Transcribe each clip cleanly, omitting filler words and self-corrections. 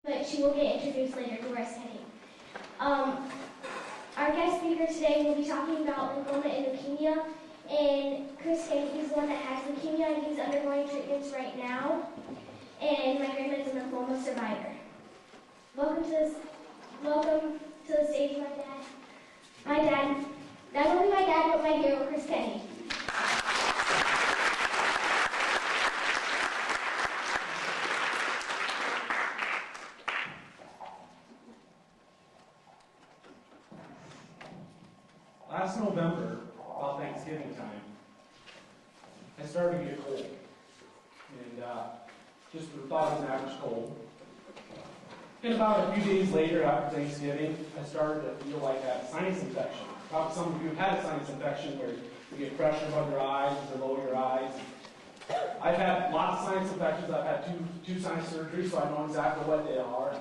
but she will get introduced later, Chirs Kenney. Our guest speaker today will be talking about lymphoma and leukemia, and Chirs Kenney is the one that has leukemia, and he's undergoing treatments right now, and my grandma is a lymphoma survivor. Welcome to the stage, my dad. Not only my dad, but my hero, Chirs Kenney. Last November, about Thanksgiving time, I started to get cold. And just thought it was an average cold. And about a few days later, after Thanksgiving, I started to feel like I had a sinus infection. Probably some of you have had a sinus infection where you get pressure above your eyes or below your eyes. I've had lots of sinus infections. I've had two sinus surgeries, so I know exactly what they are.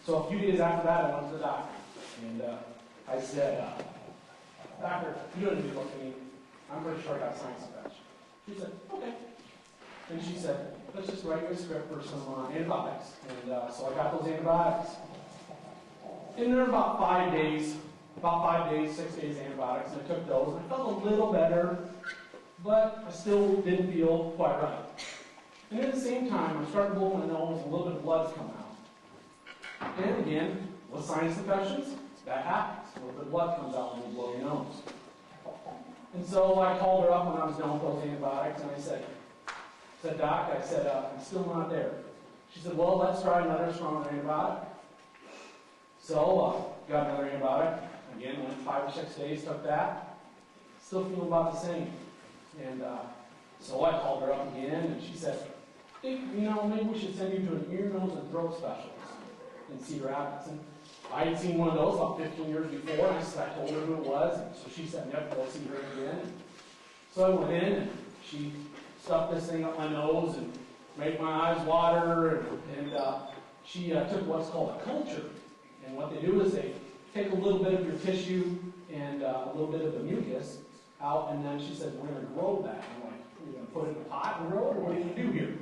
So a few days after that, I went to the doctor. And I said, "Doctor, you don't need to look at me. I'm pretty sure I got a sinus infection." She said, "Okay." And she said, "Let's just write you a script for some antibiotics." And so I got those antibiotics. And they're about 5 days, 6 days antibiotics, and I took those, and I felt a little better, but I still didn't feel quite right. And at the same time, I'm starting to blow my nose, and a little bit of blood's coming out. And again, with sinus infections, that happens. A little bit of blood comes out when you blow your nose. And so I called her up when I was done with those antibiotics, and I said, "Doc," I said, "I'm still not there." She said, "Well, let's try another stronger antibiotic." So got another antibiotic. Again, went 5 or 6 days, took that. Still feeling about the same. And so I called her up again, and she said, "Hey, maybe we should send you to an ear, nose, and throat specialist in Cedar Rapids." And I had seen one of those about 15 years before, and I told her who it was, and so she said, "Yep, go see her again." So I went in, and she stuffed this thing up my nose and made my eyes water, and she took what's called a culture. And what they do is they take a little bit of your tissue and a little bit of the mucus out, and then she said, "We're going to grow that." I'm like, "Are you going to put it in a pot and grow it, or what are you going to do here?"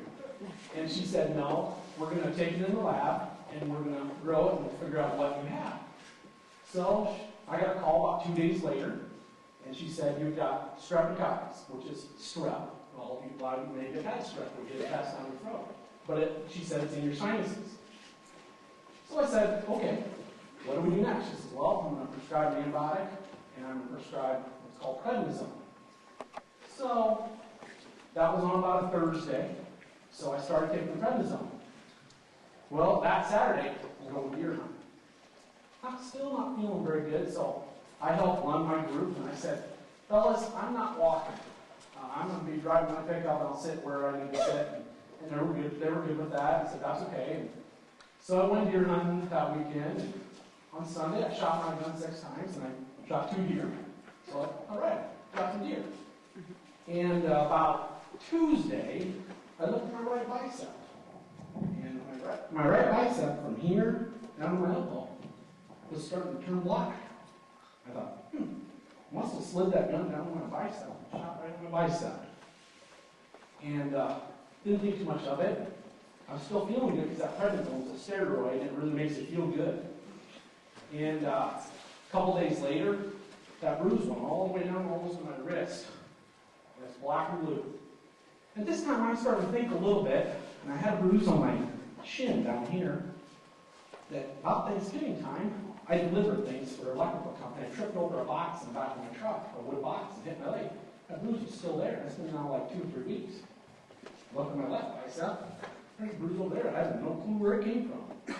And she said, "No, we're going to take it in the lab, and we're going to grow it, and we'll figure out what you have." So I got a call about 2 days later, and she said, "You've got streptococcus," which is strep. A lot of you maybe have had strep, we get a test down your throat. But she said it's in your sinuses. So I said, "Okay, what do we do next?" She says, "Well, I'm going to prescribe an antibiotic, and I'm going to prescribe what's called prednisone." So that was on about a Thursday. So I started taking the prednisone. Well, that Saturday, we're going deer hunting. I'm still not feeling very good, so I helped run my group, and I said, "Fellas, I'm not walking. I'm going to be driving my pickup, and I'll sit where I need to sit." And they were good with that. I said, "That's okay." And so I went deer hunting that weekend. And on Sunday, I shot my gun 6 times, and I shot 2 deer. So, all right, got some deer. And about Tuesday, I looked at my right bicep. And my right bicep from here down to my elbow was starting to turn black. I thought, must have slid that gun down my bicep and shot right in my bicep. And didn't think too much of it. I was still feeling good because that prednisone is a steroid and it really makes you feel good. And a couple days later, that bruise went all the way down almost to my wrist. And it's black and blue. And this time I started to think a little bit, and I had a bruise on my shin down here that about Thanksgiving time, I delivered things for an electrical company. I tripped over a box in the back of my truck, a wood box, and hit my leg. That bruise was still there. It's been now like 2 or 3 weeks. Look at my left bicep. There's a bruise over there. I have no clue where it came from.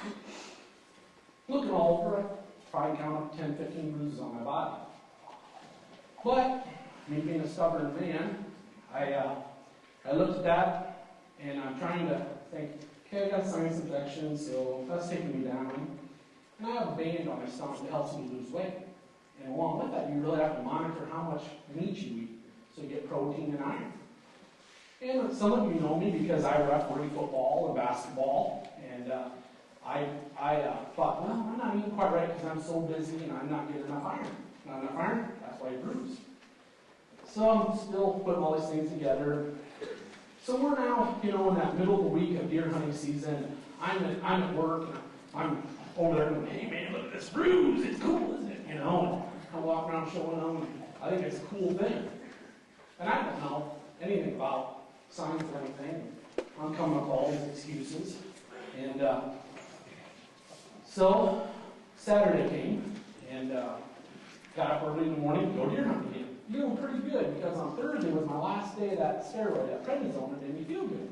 Looking all over, I probably count up 10, 15 bruises on my body. But, me being a stubborn man, I looked at that, and I'm trying to think, okay, I got a sinus infection, so that's taking me down. And I have a band on my stomach that helps me lose weight. And along with that, you really have to monitor how much meat you eat, so you get protein and iron. And some of you know me because I referee football or basketball, and I thought, well, I'm not eating quite right because I'm so busy and I'm not getting enough iron. Not enough iron, that's why I bruise. So I'm still putting all these things together. So we're now, in that middle of the week of deer hunting season. I'm at work, and I'm over there going, hey man, look at this bruise, it's cool, isn't it? You know, and I walk around showing them, and I think it's a cool thing. And I don't know anything about science or anything. I'm coming up with all these excuses. And so Saturday came, and got up early in the morning to go deer hunting again. Feeling pretty good, because on Thursday was my last day of that steroid, that prednisone, and it made me feel good.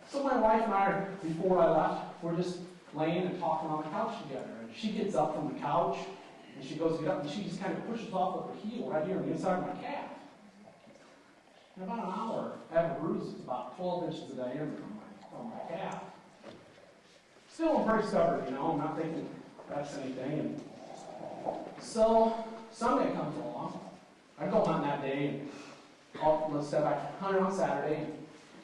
So my wife and I, before I left, were just laying and talking on the couch together. And she gets up from the couch, and she goes to get up, and she just kind of pushes off with her heel right here on the inside of my calf. In about an hour, I have a bruise that's about 12 inches of diameter on my calf. Still, I'm pretty stubborn, you know. I'm not thinking that's anything. And so Sunday comes along. I go hunt that day, and let's step back. Hunted on Saturday.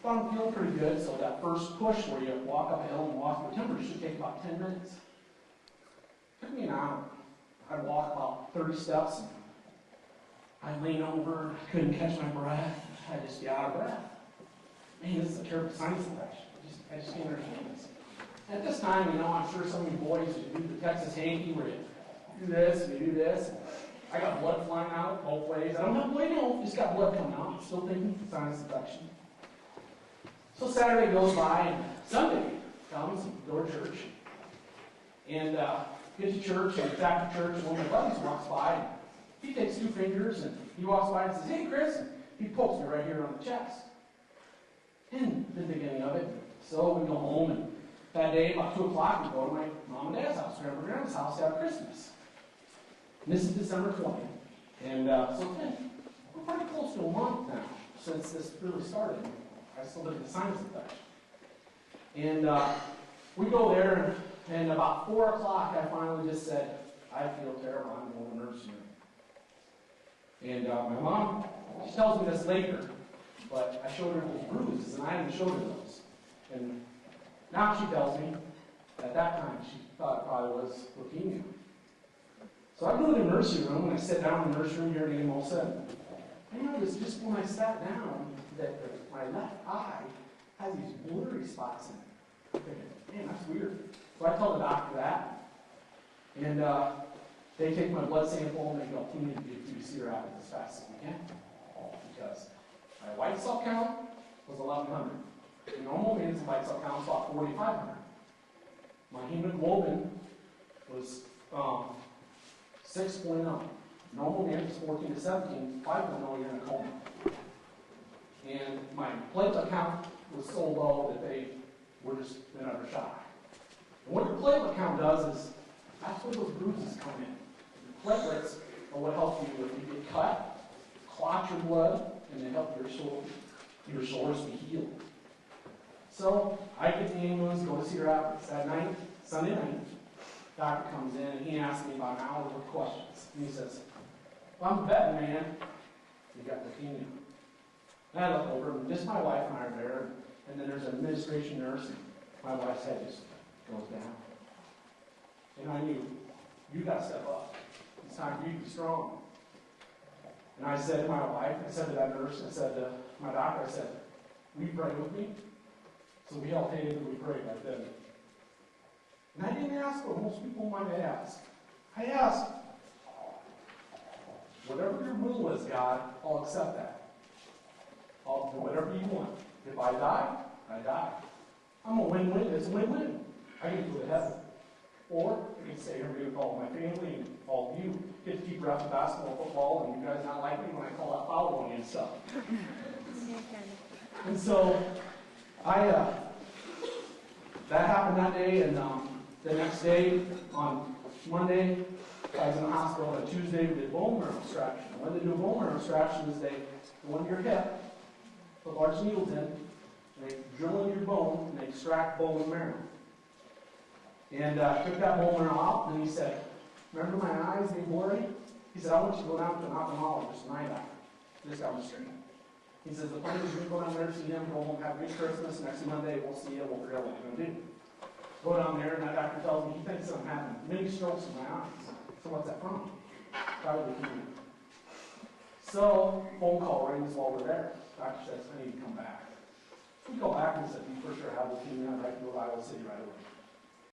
Thought I'm feeling pretty good. So that first push where you walk up a hill and walk through timber should take about 10 minutes. Took me an hour. I'd walk about 30 steps, and I'd lean over. Couldn't catch my breath. I'd just be out of breath. Man, this is a terrible sinus infection. I just can't understand this. At this time, you know, I'm sure some of you boys who do the Texas hanky where you do this and you do this. I got blood flying out both ways. I don't have blood, just got blood coming out. I'm still thinking sinus infection. So Saturday goes by, and Sunday comes, and go to church. And get to church, and after church, one of my buddies walks by, and he takes 2 fingers, and he walks by and says, hey, Chris, and he pokes me right here on the chest. And the beginning of it. So we go home, and that day, about 2 o'clock, we go to my mom and dad's house, grandma and grandma's house, to have Christmas. And this is December 20th. And so it's been, we're pretty close to a month now since this really started. I still live in the sinus infection. And we go there, and about 4 o'clock, I finally just said, I feel terrible, I'm going to the nursing room. And my mom, she tells me this later, but I showed her those bruises, and I hadn't showed her those. And now she tells me, at that time, she thought it probably was leukemia. So I go to the nursery room, and I sit down in the nursery room here at AMO7. I noticed just when I sat down that my left eye has these blurry spots in it. I'm thinking, man, that's weird. So I tell the doctor that, and they take my blood sample, and they go, we need to do CR rapid as fast as we can. Because my white cell count was 1,100. The normal man's white cell count was about 4,500. My hemoglobin was 6.0. Normal man is 14 to 17, 5.0, you're in a coma. And my platelet count was so low that they were just another shock. And what your platelet count does is, that's where those bruises come in. The platelets are what help you if you get cut, clot your blood, and they help your sores be healed. So I get the ambulance, go to Cedar Rapids that night, Sunday night. Doctor comes in, and he asks me about an hour worth of questions. And he says, well, I'm a vet, man. You got leukemia. And I look over, and just my wife and I are there, and then there's an administration nurse, and my wife's head just goes down. And I knew, you got to step up. It's time for you to be strong. And I said to my wife, I said to that nurse, I said to my doctor, I said, will you pray with me? So we held hands and we prayed right then. And I didn't ask what most people might ask. I asked, whatever your will is, God, I'll accept that. I'll do whatever you want. If I die, I die. I'm a win-win. It's a win-win. I can go to heaven. Or I can stay here with all my family and all of you. Get to keep after basketball, football, and you guys not like me when I call that foul on you and stuff. And so that happened that day, and the next day, on Monday, I was in the hospital. On Tuesday, we did bone marrow extraction. When they do a bone marrow extraction is they go into your hip, put large needles in, and they drill into your bone, and they extract bone and marrow. And took that bone marrow out, and he said, remember my eyes being blurry? He said, I want you to go down to an ophthalmologist, an eye doctor. This guy was street. He says, the plan is you go down there, see him, go home, have a good Christmas. Next Monday, we'll see you, we'll figure out what you're going to do. Go down there, and that doctor tells me he thinks I'm having many strokes in my eyes. So what's that from? Probably leukemia. So, phone call rings while we're there. Doctor says, I need to come back. We called back and said, "You for sure have leukemia, I'd like to go to Iowa City right away."